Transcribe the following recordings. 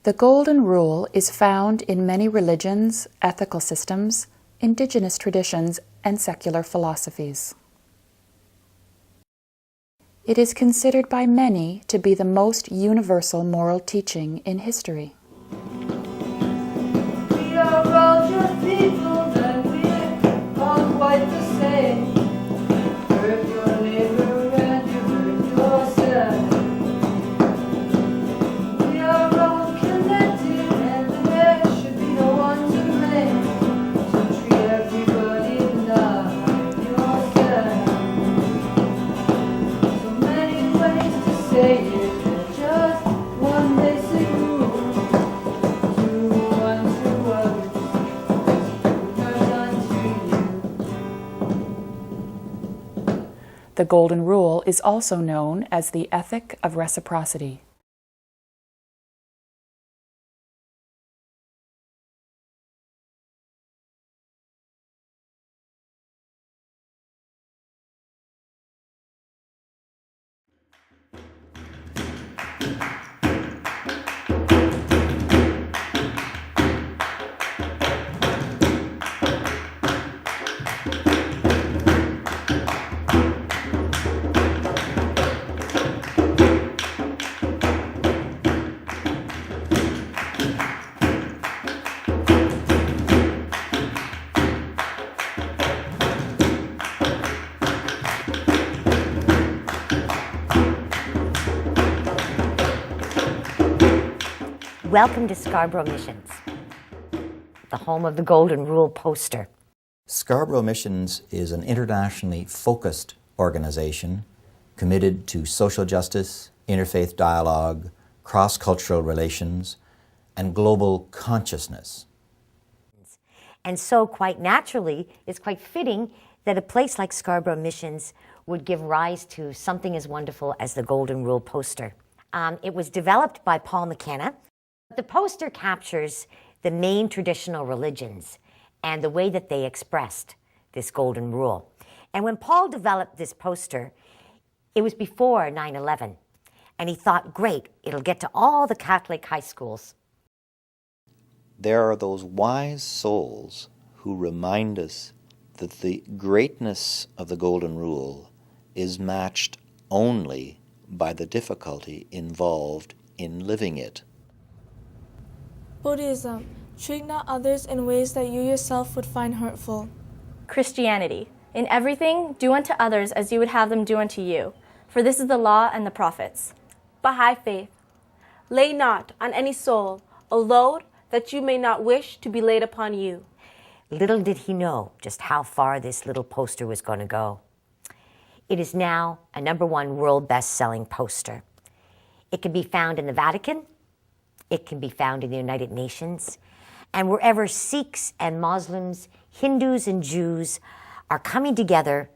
The Golden Rule is found in many religions, ethical systems, indigenous traditions, and secular philosophies. It is considered by many to be the most universal moral teaching in history. We are all just people and we're all quite the same. Hurt your neighbor and you hurt yourself. We are all connected and there should be no one to blame. So treat everybody not like yourself. So many ways to say it, but just one basic rule. Do unto others as you've done unto you. The Golden Rule is also known as the ethic of reciprocity. Welcome to Scarborough Missions, the home of the Golden Rule poster. Scarborough Missions is an internationally focused organization committed to social justice, interfaith dialogue, cross-cultural relations, and global consciousness. And so, quite naturally, it's quite fitting that a place like Scarborough Missions would give rise to something as wonderful as the Golden Rule poster. It was developed by Paul McKenna. The poster captures the main traditional religions and the way that they expressed this Golden Rule. And when Paul developed this poster, it was before 9/11. And he thought, great, it'll get to all the Catholic high schools. There are those wise souls who remind us that the greatness of the Golden Rule is matched only by the difficulty involved in living it. Buddhism. Treat not others in ways that you yourself would find hurtful. Christianity. In everything, do unto others as you would have them do unto you, for this is the law and the prophets. Baha'i faith. Lay not on any soul a load that you may not wish to be laid upon you. Little did he know just how far this little poster was going to go. It is now a #1 world best-selling poster. It can be found in the Vatican, it can be found in the United Nations, and wherever Sikhs and Muslims, Hindus and Jews are coming together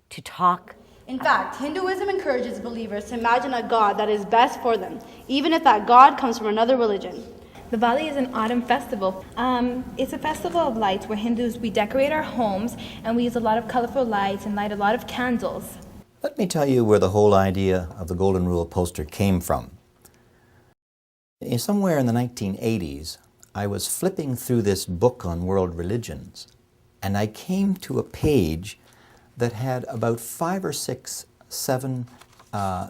to talk. In fact, Hinduism encourages believers to imagine a God that is best for them, even if that God comes from another religion. Diwali is an autumn festival. It's a festival of lights where Hindus, we decorate our homes and we use a lot of colorful lights and light a lot of candles. Let me tell you where the whole idea of the Golden Rule poster came from. Somewhere in the 1980s, I was flipping through this book on world religions, and I came to a page that had about 5 or 6, 7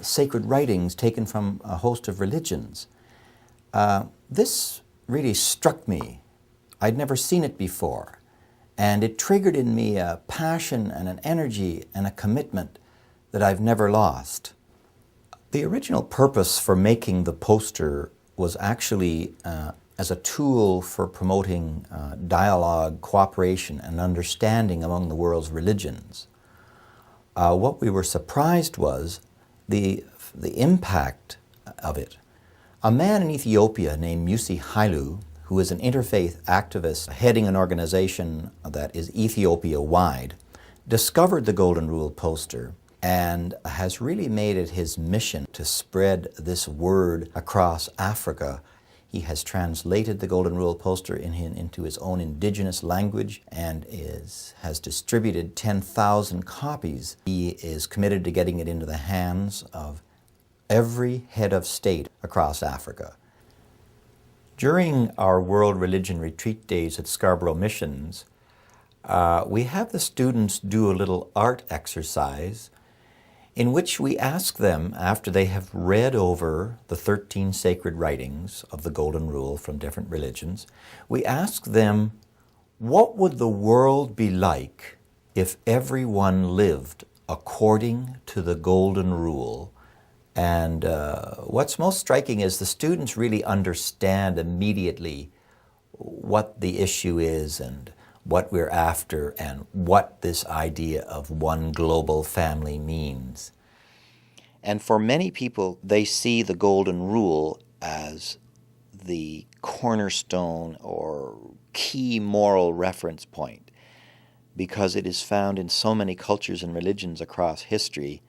sacred writings taken from a host of religions. This really struck me. I'd never seen it before, and it triggered in me a passion and an energy and a commitment that I've never lost. The original purpose for making the poster was actually as a tool for promoting dialogue, cooperation, and understanding among the world's religions. What we were surprised was the impact of it. A man in Ethiopia named Musi Hailu, who is an interfaith activist heading an organization that is Ethiopia-wide, discovered the Golden Rule poster and has really made it his mission to spread this word across Africa. He has translated the Golden Rule poster into his own indigenous language and has distributed 10,000 copies. He is committed to getting it into the hands of every head of state across Africa. During our World Religion Retreat Days at Scarborough Missions, we have the students do a little art exercise in which we ask them, after they have read over the 13 sacred writings of the Golden Rule from different religions, we ask them, what would the world be like if everyone lived according to the Golden Rule? And what's most striking is the students really understand immediately what the issue is and what we're after and what this idea of one global family means. And for many people, they see the Golden Rule as the cornerstone or key moral reference point because it is found in so many cultures and religions across history.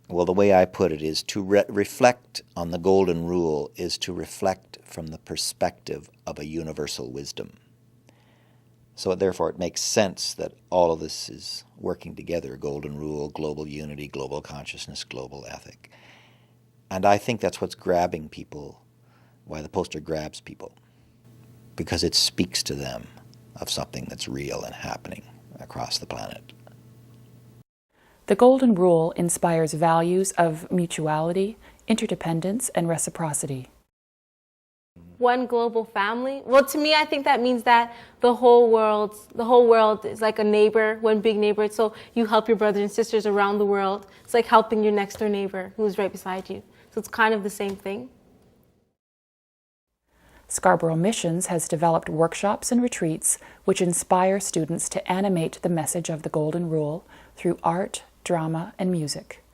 Well, the way I put it is to reflect on the Golden Rule is to reflect from the perspective of a universal wisdom. So therefore it makes sense that all of this is working together, Golden Rule, global unity, global consciousness, global ethic. And I think that's what's grabbing people, why the poster grabs people, because it speaks to them of something that's real and happening across the planet. The Golden Rule inspires values of mutuality, interdependence, and reciprocity. One global family. Well, to me, I think that means that the whole world is like a neighbor, one big neighbor. So you help your brothers and sisters around the world. It's like helping your next door neighbor who's right beside you. So it's kind of the same thing. Scarborough Missions has developed workshops and retreats which inspire students to animate the message of the Golden Rule through art, drama, and music.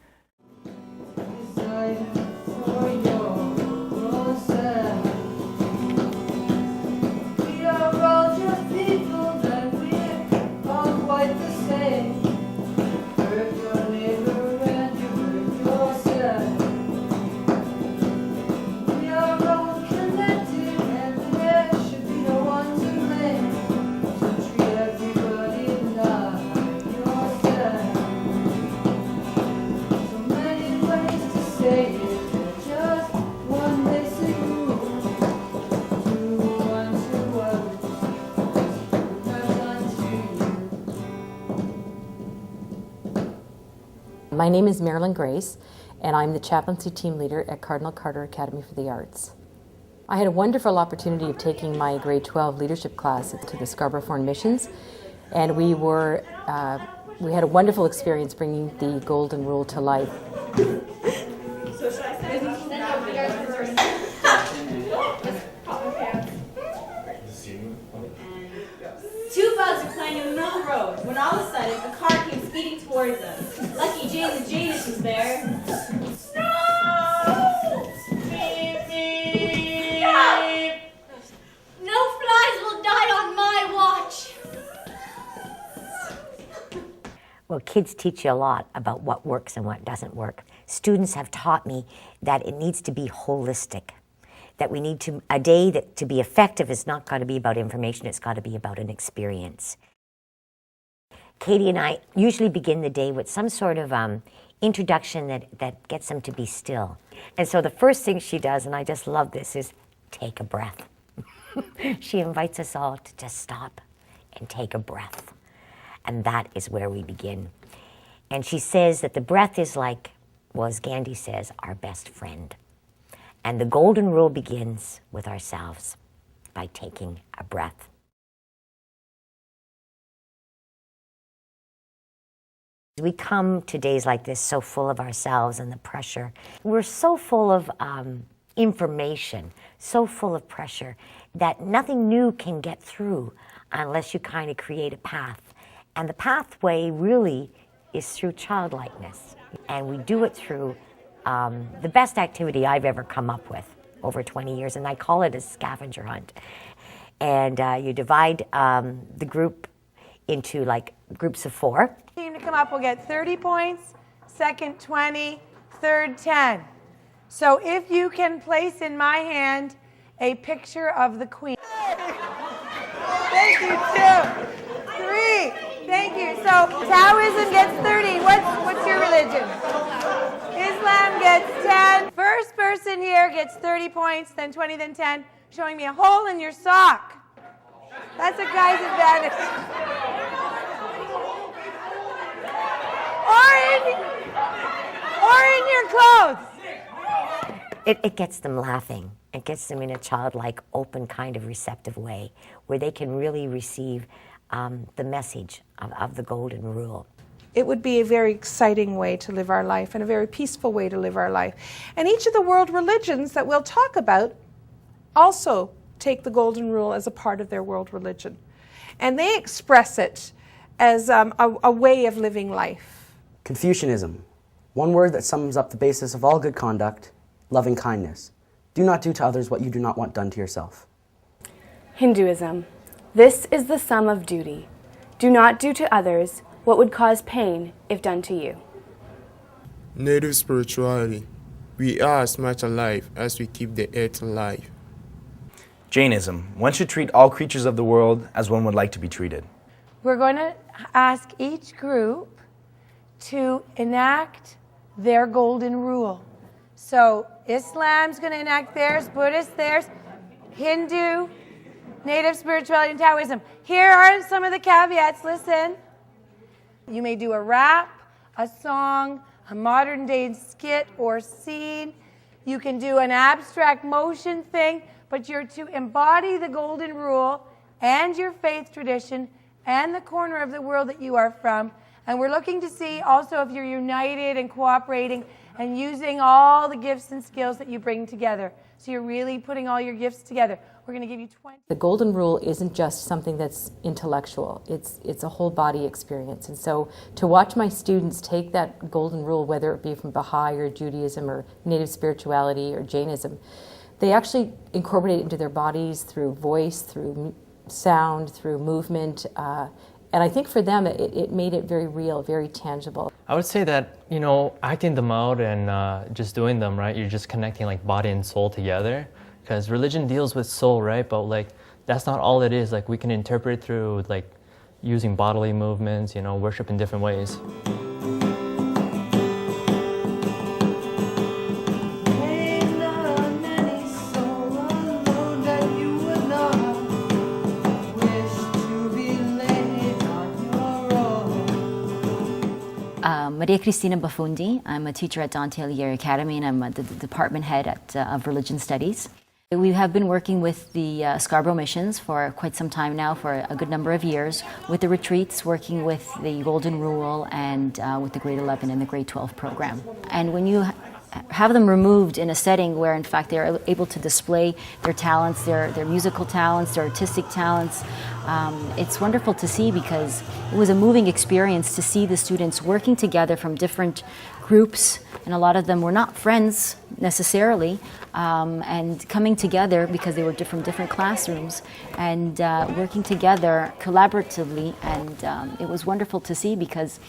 My name is Marilyn Grace, and I'm the chaplaincy team leader at Cardinal Carter Academy for the Arts. I had a wonderful opportunity of taking my grade 12 leadership class to the Scarborough Foreign Missions, and we had a wonderful experience bringing the Golden Rule to life. Two bugs are playing in the middle of the road when all of a sudden a car came speeding towards them. Lucky Janus was there. No! Beep, beep. No! No flies will die on my watch. Well, kids teach you a lot about what works and what doesn't work. Students have taught me that it needs to be holistic. That we need a day that to be effective is not got to be about information, it's got to be about an experience. Katie and I usually begin the day with some sort of introduction that gets them to be still. And so the first thing she does, and I just love this, is take a breath. She invites us all to just stop and take a breath. And that is where we begin. And she says that the breath is like, well, as Gandhi says, our best friend. And the Golden Rule begins with ourselves by taking a breath. We come to days like this so full of ourselves and the pressure. We're so full of information, so full of pressure, that nothing new can get through unless you kind of create a path. And the pathway really is through childlikeness. And we do it through the best activity I've ever come up with over 20 years, and I call it a scavenger hunt. And you divide the group into like groups of 4. Team to come up will get 30 points, second 20, third 10. So if you can place in my hand a picture of the Queen. Thank you, 2, 3, thank you. So Taoism gets 30. What's your religion? Islam. Islam gets 10. First person here gets 30 points, then 20, then 10, showing me a hole in your sock. That's a guy's advantage. Or in your clothes. It gets them laughing. It gets them in a childlike, open, kind of receptive way where they can really receive the message of the golden rule. It would be a very exciting way to live our life and a very peaceful way to live our life. And each of the world religions that we'll talk about also take the golden rule as a part of their world religion. And they express it as a way of living life. Confucianism, one word that sums up the basis of all good conduct, loving kindness. Do not do to others what you do not want done to yourself. Hinduism, this is the sum of duty. Do not do to others what would cause pain if done to you. Native spirituality, we are as much alive as we keep the earth alive. Jainism, one should treat all creatures of the world as one would like to be treated. We're going to ask each group to enact their golden rule. So Islam's going to enact theirs, Buddhist theirs, Hindu, Native spirituality, and Taoism. Here are some of the caveats. Listen. You may do a rap, a song, a modern-day skit or scene. You can do an abstract motion thing, but you're to embody the golden rule and your faith tradition and the corner of the world that you are from. And we're looking to see also if you're united and cooperating and using all the gifts and skills that you bring together. So you're really putting all your gifts together. We're going to give you 20. The golden rule isn't just something that's intellectual. It's a whole body experience. And so to watch my students take that golden rule, whether it be from Baha'i or Judaism or Native spirituality or Jainism, they actually incorporate it into their bodies through voice, through sound, through movement. And I think for them, it made it very real, very tangible. I would say that, acting them out and just doing them, right? You're just connecting like body and soul together. Because religion deals with soul, right? But like, that's not all it is. Like, we can interpret through like using bodily movements, worship in different ways. Maria Cristina Bafundi. I'm a teacher at Dante Alighieri Academy, and I'm the department head of Religion Studies. We have been working with the Scarborough Missions for quite some time now, for a good number of years, with the retreats, working with the Golden Rule and with the Grade 11 and the Grade 12 program. And when you have them removed in a setting where in fact they're able to display their talents, their musical talents, their artistic talents, it's wonderful to see, because it was a moving experience to see the students working together from different groups, and a lot of them were not friends necessarily, and coming together because they were from different classrooms and working together collaboratively, and it was wonderful to see because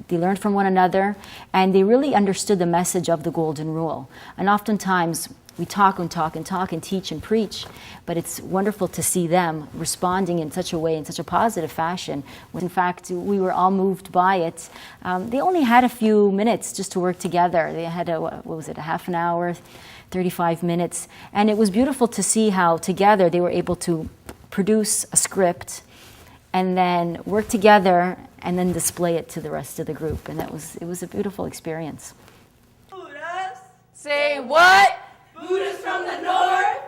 they learned from one another and they really understood the message of the Golden Rule. And oftentimes we talk and talk and talk and teach and preach, but it's wonderful to see them responding in such a way, in such a positive fashion. In fact, we were all moved by it. They only had a few minutes just to work together. They had a half an hour, 35 minutes. And it was beautiful to see how together they were able to produce a script and then work together and then display it to the rest of the group. And it was a beautiful experience. Buddhas say what? Buddhas from the north.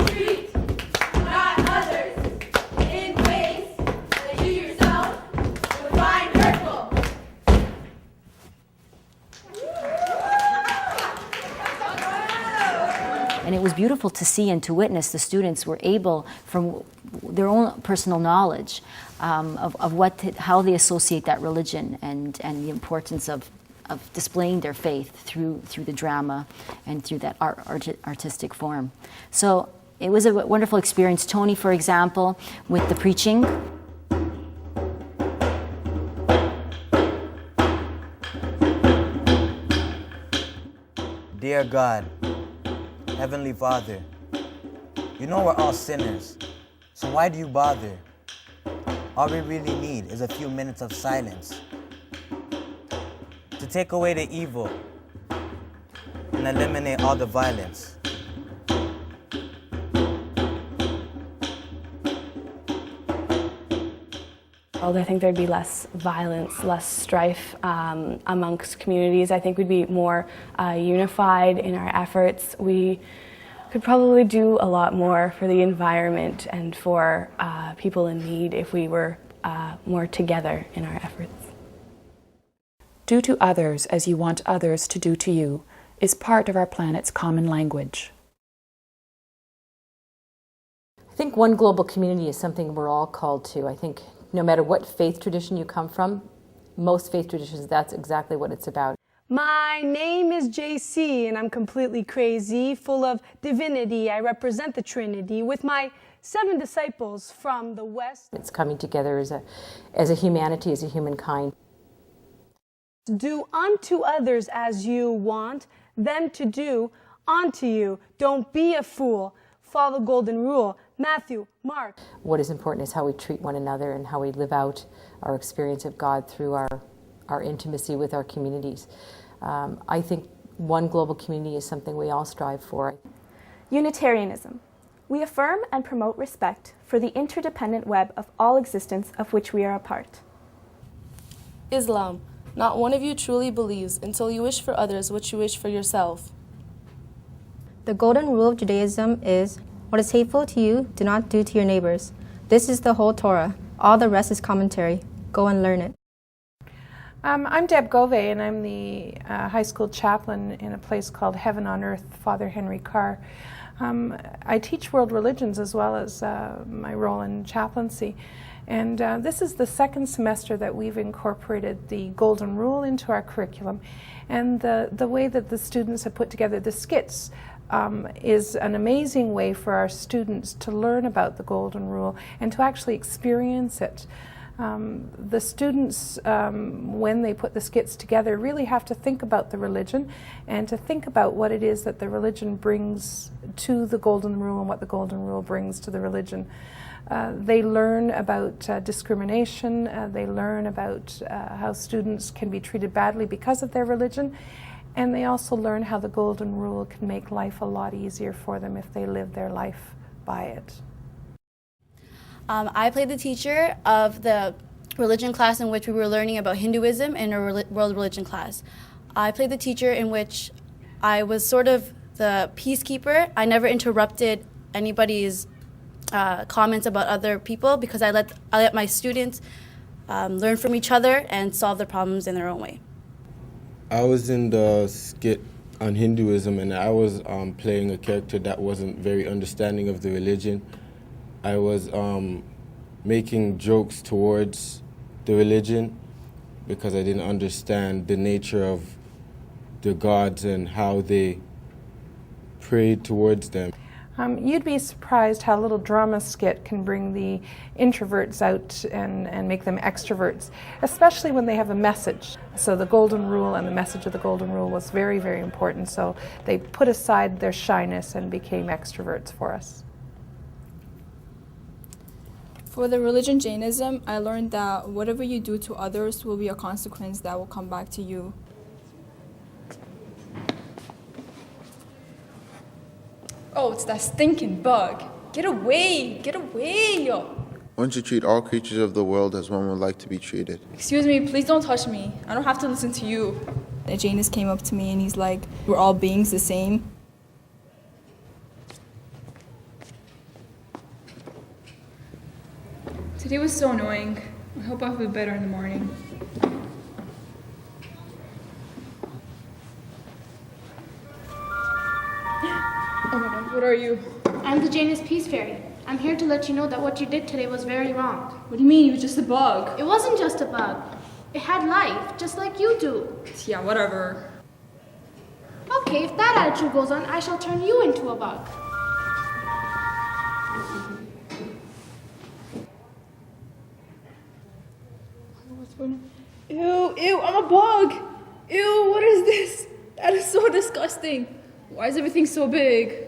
Treat not others in ways that you yourself would find hurtful. And it was beautiful to see and to witness the students were able, from their own personal knowledge, of how they associate that religion and the importance of displaying their faith through the drama and through that artistic form. So it was a wonderful experience. Tony, for example, with the preaching. Dear God, Heavenly Father, you know we're all sinners, so why do you bother? All we really need is a few minutes of silence to take away the evil and eliminate all the violence. I think there'd be less violence, less strife amongst communities. I think we'd be more unified in our efforts. We could probably do a lot more for the environment and for people in need if we were more together in our efforts. Do to others as you want others to do to you is part of our planet's common language. I think one global community is something we're all called to. I think no matter what faith tradition you come from, most faith traditions, that's exactly what it's about. My name is JC, and I'm completely crazy, full of divinity. I represent the Trinity with my 7 disciples from the West. It's coming together as a humanity, as a humankind. Do unto others as you want them to do unto you. Don't be a fool. Follow the golden rule. Matthew, Mark. What is important is how we treat one another and how we live out our experience of God through our intimacy with our communities. I think one global community is something we all strive for. Unitarianism. We affirm and promote respect for the interdependent web of all existence of which we are a part. Islam. Not one of you truly believes until you wish for others what you wish for yourself. The golden rule of Judaism is, what is hateful to you, do not do to your neighbors. This is the whole Torah. All the rest is commentary. Go and learn it. I'm Deb Gove, and I'm the high school chaplain in a place called Heaven on Earth, Father Henry Carr. I teach world religions as well as my role in chaplaincy. And this is the second semester that we've incorporated the Golden Rule into our curriculum. And the way that the students have put together the skits is an amazing way for our students to learn about the Golden Rule and to actually experience it. The students, when they put the skits together, really have to think about the religion and to think about what it is that the religion brings to the Golden Rule and what the Golden Rule brings to the religion. They learn about discrimination, they learn about how students can be treated badly because of their religion, and they also learn how the Golden Rule can make life a lot easier for them if they live their life by it. I played the teacher of the religion class in which we were learning about Hinduism in a world religion class. I played the teacher in which I was sort of the peacekeeper. I never interrupted anybody's comments about other people because I let my students learn from each other and solve their problems in their own way. I was in the skit on Hinduism, and I was playing a character that wasn't very understanding of the religion. I was making jokes towards the religion because I didn't understand the nature of the gods and how they prayed towards them. You'd be surprised how a little drama skit can bring the introverts out and make them extroverts, especially when they have a message. So the Golden Rule and the message of the Golden Rule was very, very important. So they put aside their shyness and became extroverts for us. For the religion Jainism, I learned that whatever you do to others will be a consequence that will come back to you. Oh, it's that stinking bug. Get away! Get away! One should treat all creatures of the world as one would like to be treated. Excuse me, please don't touch me. I don't have to listen to you. A Jainist came up to me and he's like, we're all beings the same. Today was so annoying. I hope I'll feel better in the morning. Oh my god, what are you? I'm the Janus Peace Fairy. I'm here to let you know that what you did today was very wrong. What do you mean? It was just a bug. It wasn't just a bug. It had life, just like you do. Yeah, whatever. Okay, if that attitude goes on, I shall turn you into a bug. What's going on? Ew, I'm a bug! Ew, what is this? That is so disgusting. Why is everything so big?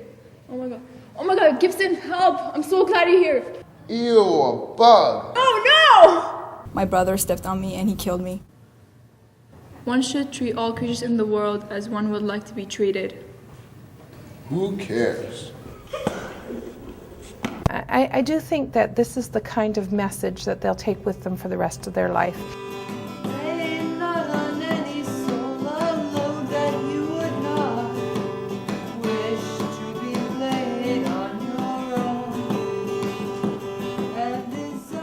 Oh my god, Gibson, help! I'm so glad you're here. Ew, a bug! Oh no! My brother stepped on me and he killed me. One should treat all creatures in the world as one would like to be treated. Who cares? I do think that this is the kind of message that they'll take with them for the rest of their life.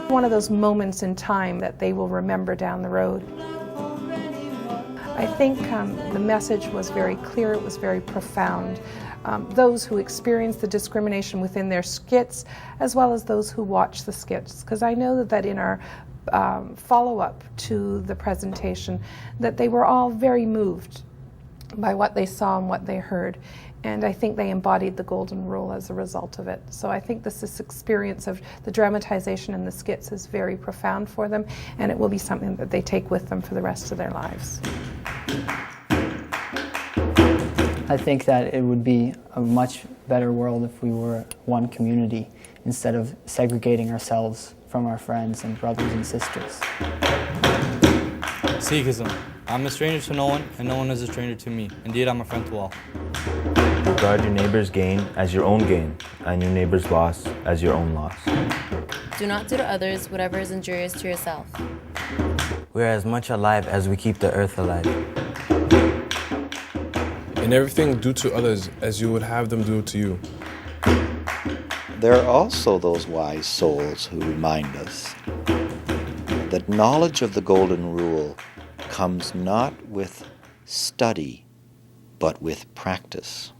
One of those moments in time that they will remember down the road. I think the message was very clear, it was very profound. Those who experienced the discrimination within their skits, as well as those who watched the skits, because I know that in our follow-up to the presentation, that they were all very moved by what they saw and what they heard. And I think they embodied the golden rule as a result of it. So I think this experience of the dramatization and the skits is very profound for them, and it will be something that they take with them for the rest of their lives. I think that it would be a much better world if we were one community instead of segregating ourselves from our friends and brothers and sisters. Sikhism. I'm a stranger to no one, and no one is a stranger to me. Indeed, I'm a friend to all. Regard your neighbor's gain as your own gain, and your neighbor's loss as your own loss. Do not do to others whatever is injurious to yourself. We are as much alive as we keep the earth alive. In everything, do to others as you would have them do to you. There are also those wise souls who remind us that knowledge of the golden rule comes not with study, but with practice.